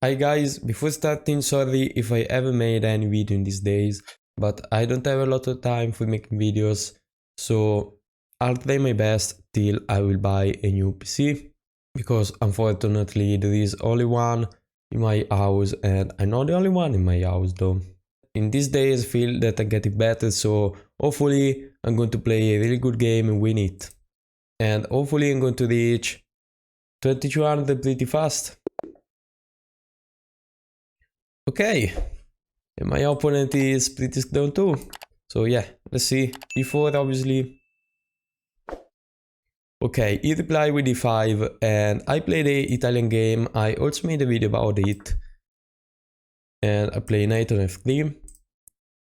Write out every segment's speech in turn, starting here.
Hi guys, before starting, sorry if I haven't made any video in these days, but I don't have a lot of time for making videos, so I'll try my best till I will buy a new PC, because unfortunately there is only one in my house and I'm not the only one in my house though. In these days I feel that I'm getting better, so hopefully I'm going to play a really good game and win it. And hopefully I'm going to reach 2200 pretty fast. Okay, and my opponent is pretty down too. So yeah, let's see. E4 obviously. Okay, he replied with E5 and I played the Italian game. I also made a video about it. And I play knight on F3.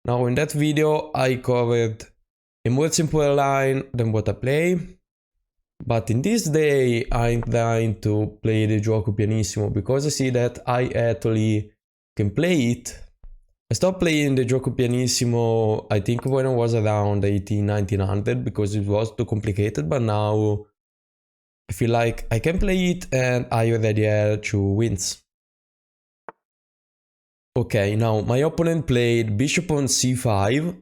Now in that video I covered a more simple line than what I play. But in this day I'm trying to play the gioco pianissimo because I see that I actually can play it. I stopped playing the gioco pianissimo I think when I was around 1900 because it was too complicated, but now I feel like I can play it and I already have 2 wins. Okay, now my opponent played bishop on c5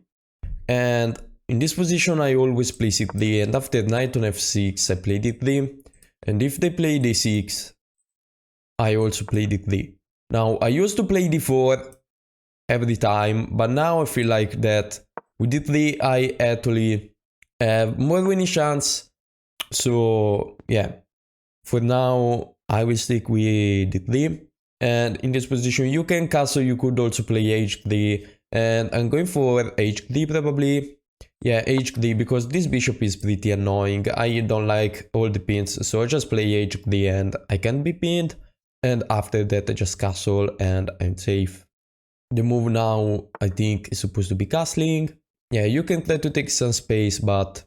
and in this position I always play c3, and after knight on f6 I play d3, and if they play d6 I also play d3. Now I used to play d4 every time, but now I feel like that with d3 I actually have more winning chance. So yeah, for now I will stick with d3, and in this position you can castle, you could also play h3, and I'm going for h3 probably. Yeah, h3 because this bishop is pretty annoying. I don't like all the pins, so I just play h3 and I can't be pinned, and after that I just castle and I'm safe. The move now I think is supposed to be castling. Yeah, you can try to take some space, but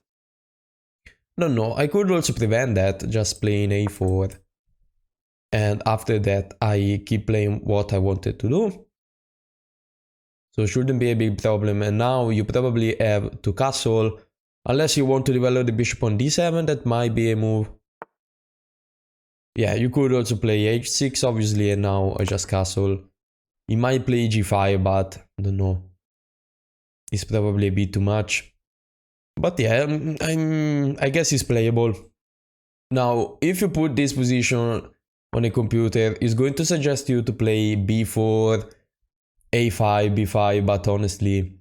no, I could also prevent that just playing a4. And after that I keep playing what I wanted to do. So shouldn't be a big problem, and now you probably have to castle. Unless you want to develop the bishop on d7, that might be a move. Yeah, you could also play h6 obviously, and now I just castle. He might play g5, but I don't know. It's probably a bit too much. But yeah, I guess it's playable. Now, if you put this position on a computer, it's going to suggest you to play b4, a5, b5, but honestly,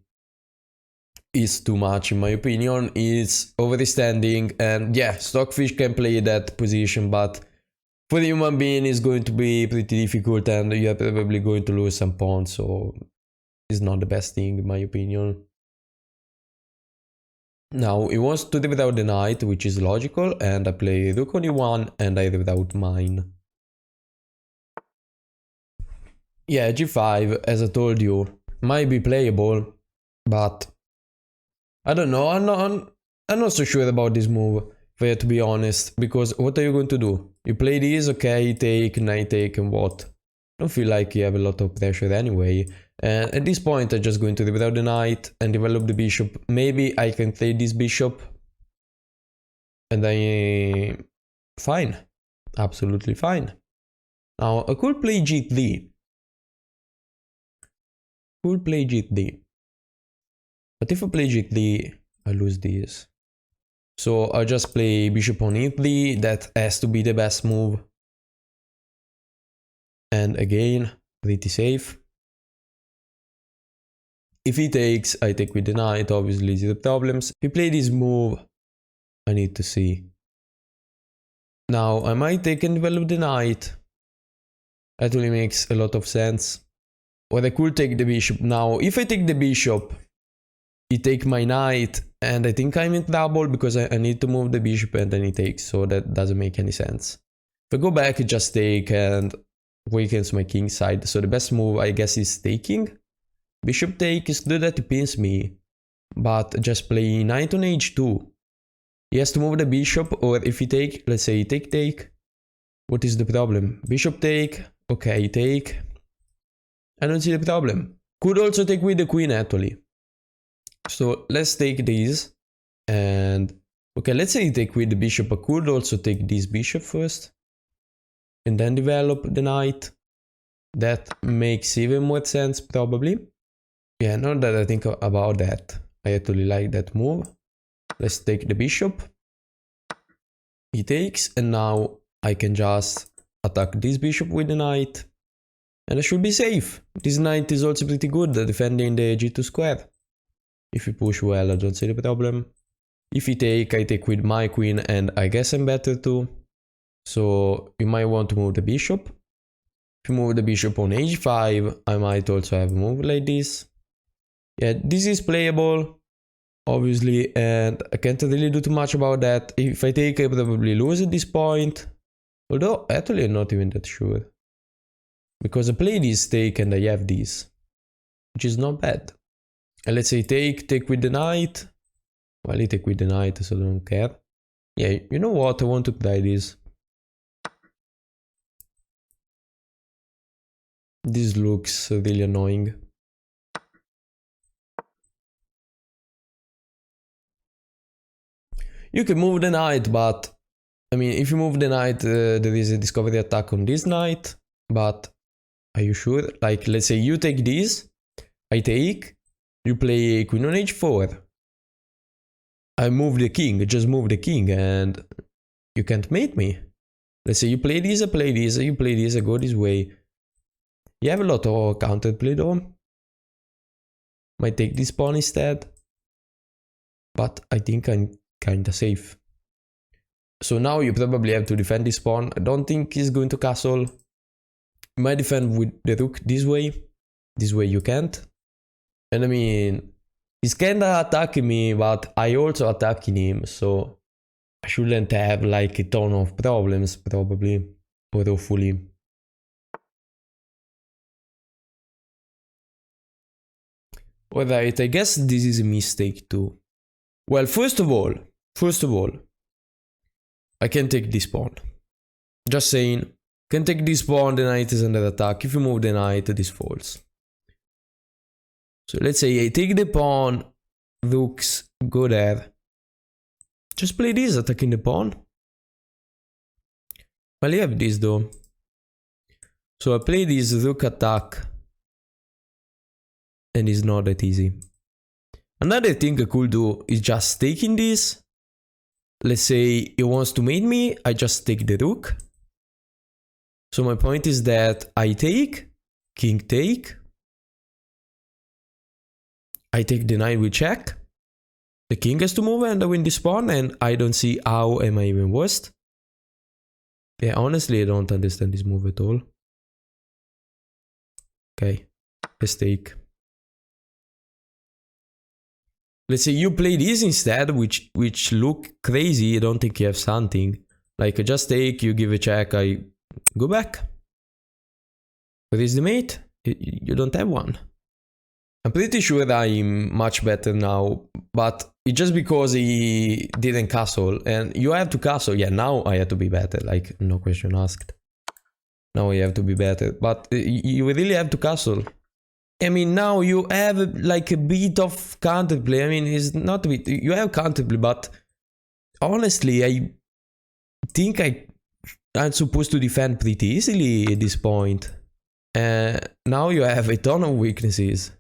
it's too much in my opinion. It's overextending, and yeah, Stockfish can play that position, but for the human being it's going to be pretty difficult and you're probably going to lose some pawns, so it's not the best thing in my opinion. Now he wants to read out the knight, which is logical, and I play rook on e1 and I read out mine. Yeah, g5, as I told you, might be playable, but I don't know, I'm not so sure about this move, for you to be honest, because what are you going to do? You play this, okay, take, knight take, and what? I don't feel like you have a lot of pressure anyway. And at this point I'm just going to develop the knight and develop the bishop. Maybe I can play this bishop and I... fine. Absolutely fine. Now I could play g3. Could play g3. But if I play g3, I lose this. So I just play bishop on e3, that has to be the best move. And again, pretty safe. If he takes, I take with the knight, obviously zero problems. If he play this move, I need to see. Now I might take and develop the knight. That really makes a lot of sense. Or I could take the bishop. Now if I take the bishop, he take my knight, and I think I'm in trouble because I need to move the bishop and then he takes, so that doesn't make any sense. If I go back, I just take and weakens my king side, so the best move I guess is taking. Bishop take is good that he pins me, but just play knight on h2. He has to move the bishop, or if he take, let's say take, what is the problem? Bishop take, okay, take. I don't see the problem. Could also take with the queen actually. So let's take this, and okay, let's say take with the bishop. I could also take this bishop first and then develop the knight. That makes even more sense, probably. Yeah, now that I think about that, I actually like that move. Let's take the bishop. He takes, and now I can just attack this bishop with the knight. And I should be safe. This knight is also pretty good at defending the g2 square. If you push well, I don't see the problem. If you take, I take with my queen, and I guess I'm better too. So you might want to move the bishop. If you move the bishop on h5, I might also have a move like this. Yeah, this is playable, obviously, and I can't really do too much about that. If I take, I probably lose at this point. Although, actually, I'm not even that sure. Because I play this take and I have this, which is not bad. And let's say take with the knight. Well, I take with the knight, so I don't care. Yeah, you know what? I want to try this. This looks really annoying. You can move the knight, but I mean, if you move the knight, there is a discovery attack on this knight. But are you sure? Like, let's say you take this, I take, you play queen on h4. I move the king, just move the king, and you can't mate me. Let's say you play this, I play this, you play this, I go this way. You have a lot of counterplay though. Might take this pawn instead. But I think I'm kinda safe. So now you probably have to defend this pawn. I don't think he's going to castle. You might defend with the rook this way. This way you can't. And I mean, he's kinda attacking me, but I also attacking him, so I shouldn't have like a ton of problems, probably, or hopefully. Alright, I guess this is a mistake too. Well, first of all, I can take this pawn. Just saying, can take this pawn, the knight is under attack. If you move the knight, this falls. So let's say I take the pawn, rooks, go there. Just play this, attacking the pawn. Well, I have this though. So I play this rook attack. And it's not that easy. Another thing I could do is just taking this. Let's say he wants to mate me, I just take the rook. So my point is that I take, king take. I take the knight with check. The king has to move and I win this pawn, and I don't see how am I even worst. Yeah, honestly, I don't understand this move at all. Okay, let's take. Let's say you play this instead, which look crazy. I don't think you have something. Like, I just take, you give a check, I go back. Where is the mate? You don't have one. I'm pretty sure I'm much better now, but it's just because he didn't castle, and you have to castle. Yeah, now I have to be better, like, no question asked. Now I have to be better, but you really have to castle. I mean, now you have like a bit of counterplay. I mean, it's not a bit, you have counterplay, but honestly, I think I'm supposed to defend pretty easily at this point. Now you have a ton of weaknesses.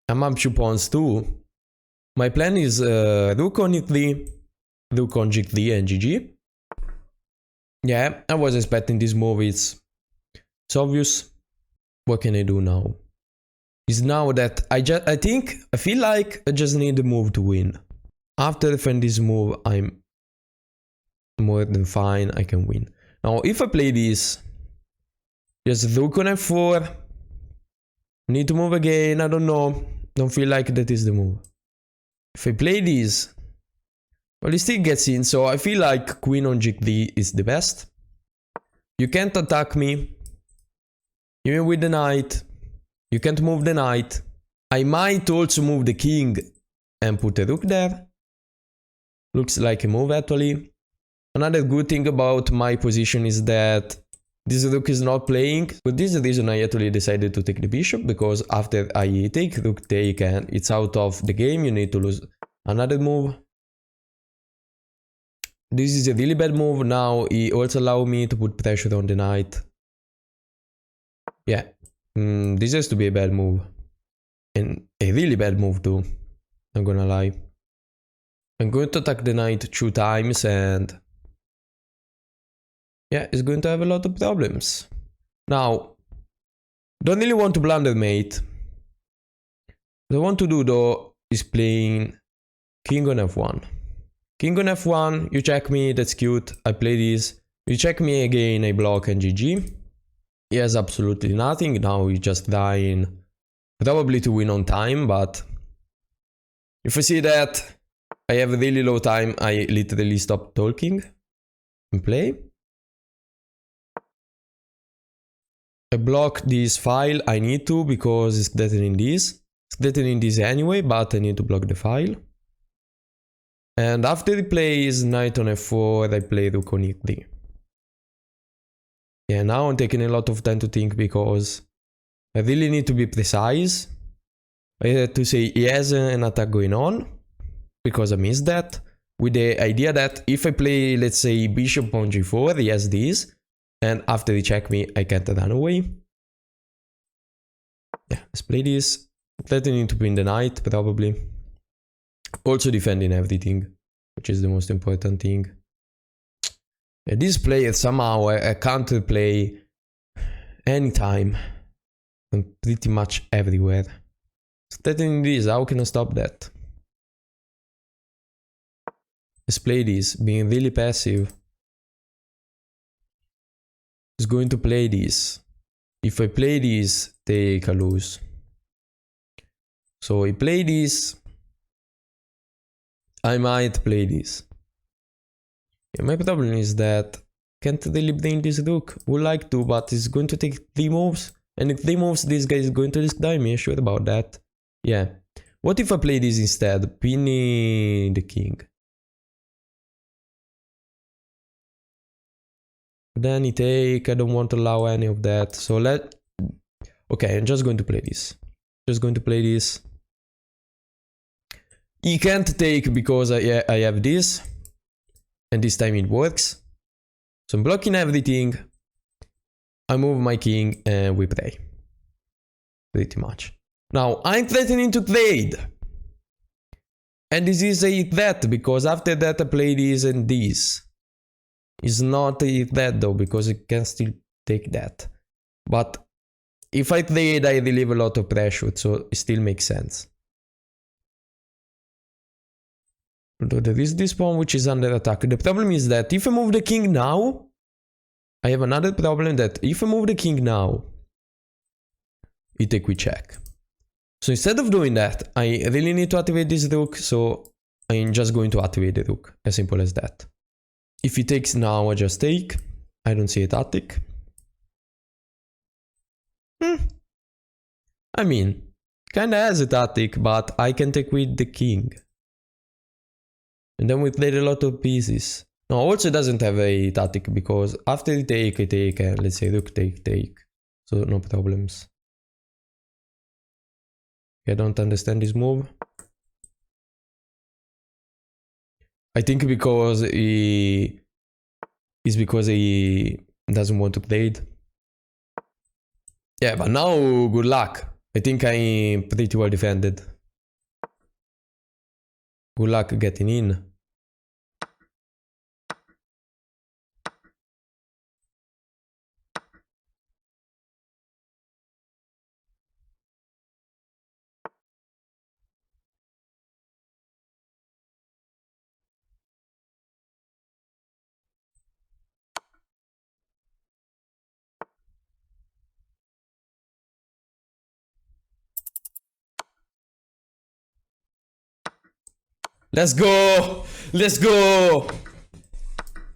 I'm up 2 pawns too. My plan is rook on e3, rook on g3 and gg. Yeah, I was expecting this move. It's obvious. What can I do now? Is now that I feel like I just need the move to win. After defending this move, I'm more than fine. I can win. Now, if I play this, just rook on f4. Need to move again. I don't know. Don't feel like that is the move. If I play this, well, he still gets in. So I feel like queen on g3 is the best. You can't attack me. Even with the knight, you can't move the knight. I might also move the king and put a rook there. Looks like a move actually. Another good thing about my position is that this rook is not playing. For this reason I actually decided to take the bishop, because after I take rook take and it's out of the game, you need to lose another move. This is a really bad move. Now he also allows me to put pressure on the knight. Yeah, this has to be a bad move. And a really bad move too, I'm gonna lie. I'm going to attack the knight 2 times and... yeah, it's going to have a lot of problems. Now, don't really want to blunder mate. What I want to do though is playing king on f1. King on f1, you check me, that's cute, I play this. You check me again, I block and GG. He has absolutely nothing, now he's just dying. Probably to win on time, but... if I see that I have a really low time, I literally stop talking and play. I block this file, I need to because it's deadening this. It's deadening this anyway, but I need to block the file. And after he plays knight on f4, I play rook on e3. Yeah, now I'm taking a lot of time to think because I really need to be precise. I had to say he has an attack going on, because I missed that. With the idea that if I play, let's say, bishop on g4, he has this. And after he check me, I can't run away. Yeah, let's play this. Threatening to win the knight, probably. Also defending everything, which is the most important thing. Yeah, this player somehow I can't play anytime. And pretty much everywhere. Threatening this, how can I stop that? Let's play this, being really passive. Is going to play this. If I play this, take a lose. So I play this. I might play this. Yeah, my problem is that can't really bring this rook. Would like to, but it's going to take 3 moves. And in 3 moves, this guy is going to risk die me. Sure about that. Yeah. What if I play this instead? Pinning the king. Then he take, I don't want to allow any of that. So okay, I'm just going to play this. Just going to play this. He can't take because I have this. And this time it works. So I'm blocking everything. I move my king and we play. Pretty much. Now I'm threatening to trade. And this is a threat because after that I play this and this. It's not a threat though, because it can still take that. But if I trade, I relieve a lot of pressure, so it still makes sense. Although there is this pawn which is under attack. The problem is that if I move the king now, I have another problem that if I move the king now, he take with check. So instead of doing that, I really need to activate this rook, so I'm just going to activate the rook. As simple as that. If he takes now, I just take. I don't see a tactic. I mean, kinda has a tactic, but I can take with the king. And then we played a lot of pieces. No, also doesn't have a tactic because after the take, I take, and let's say rook take. So no problems. I don't understand this move. I think because he doesn't want to play it. Yeah, but now good luck. I think I'm pretty well defended. Good luck getting in. Let's go! Let's go!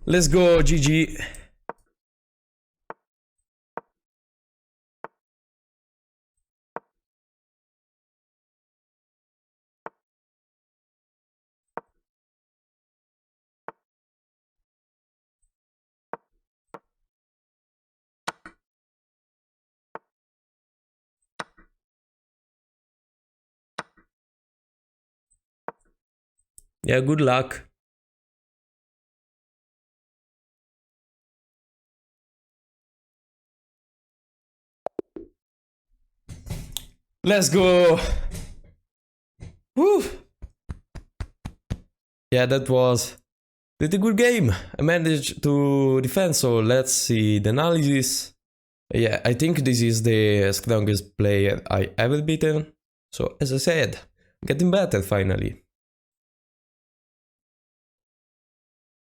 Let's go, GG. Yeah, good luck. Let's go! Woo! Yeah, that was pretty good game. I managed to defend, so let's see the analysis. Yeah, I think this is the strongest player I ever beaten. So, as I said, getting better finally.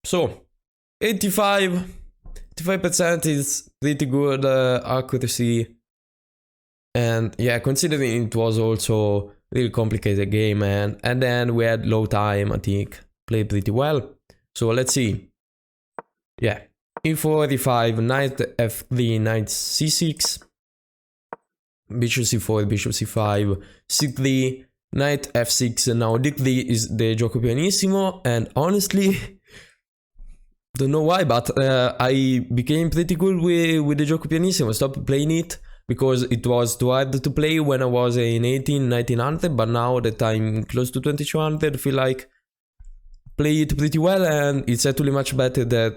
So, 85% is pretty good accuracy. And yeah, considering it was also really complicated game, and then we had low time, I think played pretty well. So let's see. Yeah, e4, e5, knight f3, knight c6, bishop c4, bishop c5, c3, knight f6. And now d3 is the gioco pianissimo, and honestly, don't know why, but I became pretty good with the gioco pianissimo. I stopped playing it because it was too hard to play when I was in 1900, but now that I'm close to 2200, I feel like play it pretty well, and it's actually much better than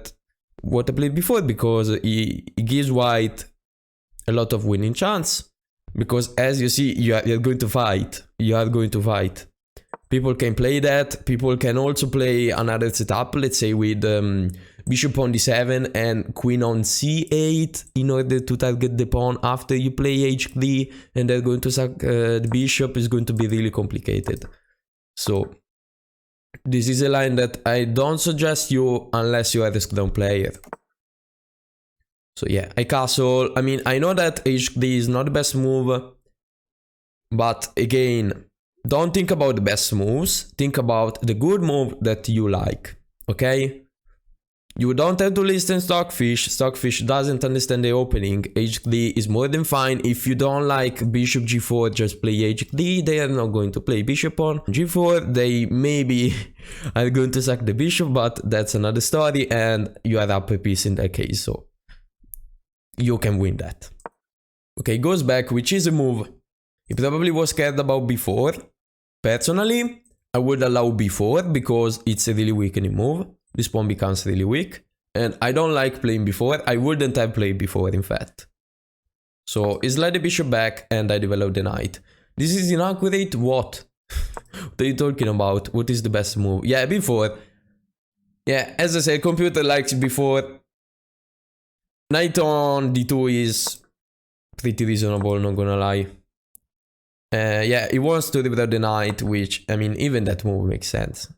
what I played before, because it gives white a lot of winning chance, because as you see, you're going to fight. You are going to fight. People can play that. People can also play another setup, let's say with bishop on d7 and queen on c8 in order to target the pawn after you play h3, and they're going to sack the bishop. Is going to be really complicated. So this is a line that I don't suggest you unless you are a strong player. So yeah, I castle. I mean, I know that h3 is not the best move, but again, don't think about the best moves. Think about the good move that you like, okay? You don't have to listen Stockfish. Stockfish doesn't understand the opening. h3 is more than fine. If you don't like bishop g4, just play h3. They are not going to play bishop on g4. They maybe are going to sack the bishop, but that's another story, and you are up a piece in that case, so you can win that. Okay, goes back, which is a move he probably was scared about before. Personally, I would allow b4 because it's a really weakening move. This pawn becomes really weak, and I don't like playing b4. I wouldn't have played b4, in fact. So he slid the bishop back, and I developed the knight. This is inaccurate. What? What are you talking about? What is the best move? Yeah, b4. Yeah, as I said, computer likes b4. Knight on d2 is pretty reasonable, not gonna lie. Yeah, he wants to develop the knight, which, I mean, even that move makes sense.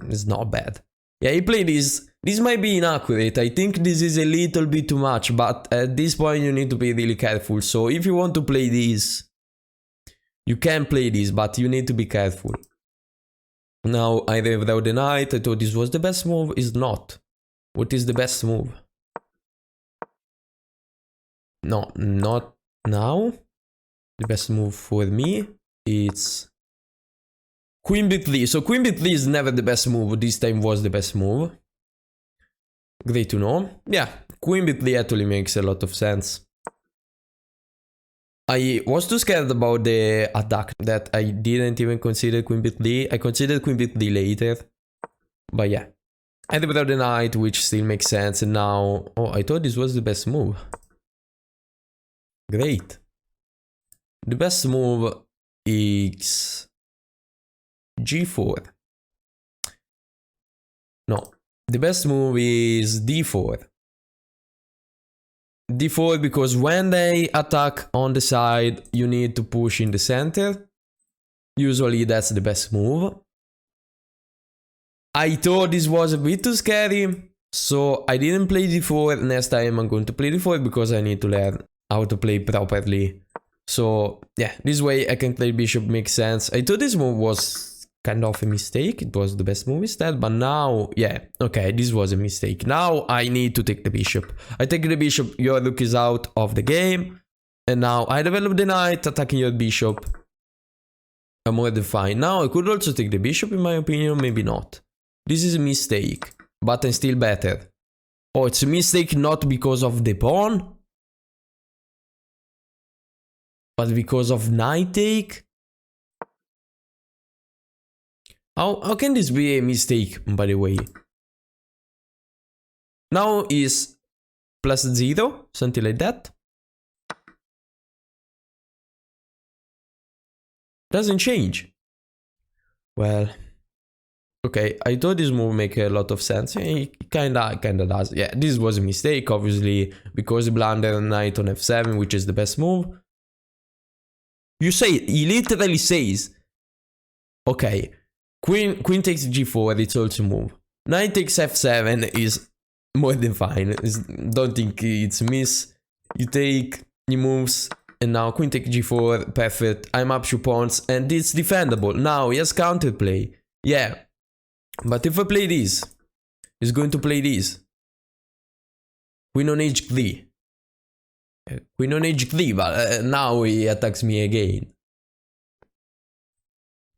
It's not bad. Yeah, he played this. This might be inaccurate. I think this is a little bit too much, but at this point you need to be really careful. So if you want to play this, you can play this, but you need to be careful. Now I developed the knight. I thought this was the best move. It's not. What is the best move? No, not now. The best move for me is queen b3. So queen b3 is never the best move. This time was the best move. Great to know. Yeah, queen b3 actually makes a lot of sense. I was too scared about the attack that I didn't even consider queen b3. I considered queen b3 later. But yeah. I developed the knight, which still makes sense. And now... Oh, I thought this was the best move. Great. The best move is g4. No, the best move is d4. d4 because when they attack on the side, you need to push in the center. Usually that's the best move. I thought this was a bit too scary, so I didn't play d4. Next time I'm going to play d4 because I need to learn how to play properly. So yeah, this way I can play bishop, makes sense. I thought this move was kind of a mistake. It was the best move instead, but now, yeah, okay, this was a mistake. Now I need to take the bishop. I take the bishop, your rook is out of the game. And now I develop the knight, attacking your bishop. I'm more than fine. Now I could also take the bishop, in my opinion, maybe not. This is a mistake, but I'm still better. Oh, it's a mistake not because of the pawn, but because of knight take? How can this be a mistake, by the way? Now is +0, something like that. Doesn't change. Well, okay, I thought this move make a lot of sense. It kinda does. Yeah, this was a mistake, obviously, because he blundered knight on f7, which is the best move. You say, he literally says, okay, queen takes g4, it's also a move. Knight takes f7 is more than fine. Don't think it's miss. You take, he moves, and now queen takes g4, perfect. I'm up 2 pawns, and it's defendable. Now he has counterplay. Yeah, but if I play this, he's going to play this. Queen on h3. Queen on h3, but now he attacks me again.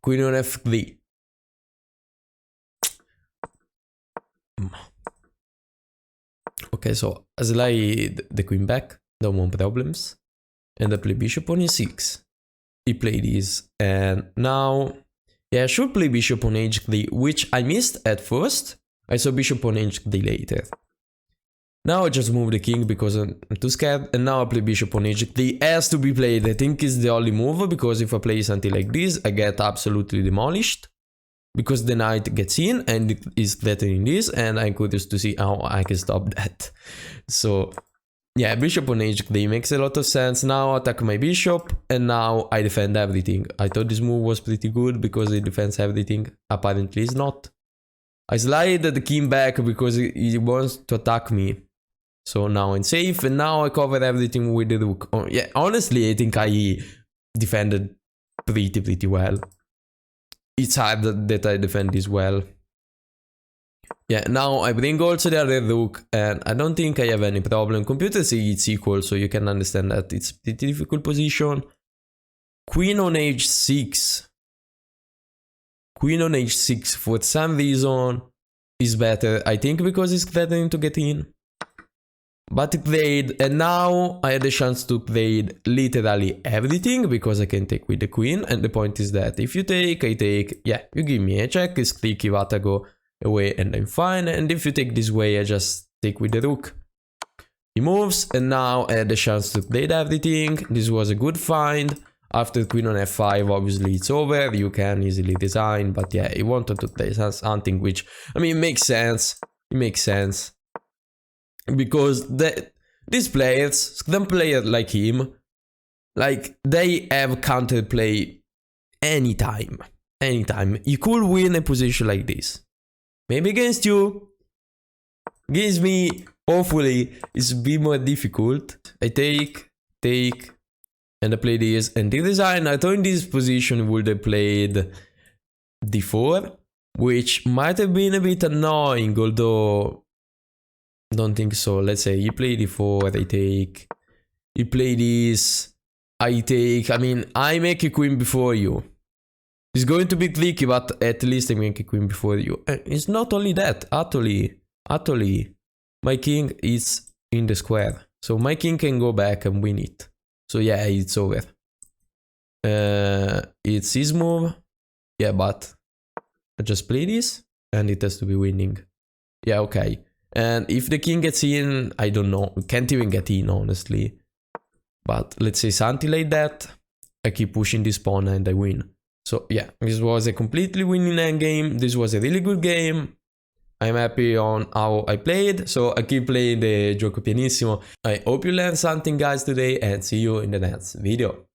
Queen on f3. Okay, so I slide the queen back, no more problems. And I play bishop on e6. He played this, and now, yeah, I should play bishop on h3, which I missed at first. I saw bishop on h3 later. Now I just move the king because I'm too scared, and now I play bishop on h3. Has to be played. I think it's the only move, because if I play something like this, I get absolutely demolished. Because the knight gets in and it is threatening this, and I'm curious to see how I can stop that. So, yeah, bishop on h3 makes a lot of sense. Now I attack my bishop, and now I defend everything. I thought this move was pretty good because it defends everything. Apparently it's not. I slide the king back because he wants to attack me. So now I'm safe, and now I cover everything with the rook. Oh, yeah, honestly, I think I defended pretty well. It's hard that I defend this well. Yeah, now I bring also the other rook, and I don't think I have any problem. Computers say it's equal, so you can understand that it's a pretty difficult position. Queen on h6. Queen on h6 for some reason is better. I think because it's threatening to get in. But he played, and now I had the chance to play literally everything because I can take with the queen, and the point is that if you take, I take, yeah, you give me a check, it's click, Kivata go away, and I'm fine, and if you take this way, I just take with the rook. He moves, and now I had the chance to play everything. This was a good find. After queen on f5, obviously it's over, you can easily design, but yeah, he wanted to play something which, I mean, it makes sense, because these players, some players like him, like, they have counterplay anytime. You could win a position like this. Maybe against you. Against me, hopefully, it's a bit more difficult. I take, and I play this, and the design, I thought in this position would have played d4, which might have been a bit annoying, although don't think so. Let's say you play d4, I take, you play this, I take. I mean, I make a queen before you. It's going to be tricky, but at least I make a queen before you. And it's not only that, actually, my king is in the square, so my king can go back and win it. So yeah, it's over. It's his move. Yeah, but I just play this, and it has to be winning. Yeah, okay. And if the king gets in, I don't know. Can't even get in, honestly. But let's say something like that. I keep pushing this pawn and I win. So yeah, this was a completely winning endgame. This was a really good game. I'm happy on how I played. So I keep playing the Gioco Pianissimo. I hope you learned something, guys, today. And see you in the next video.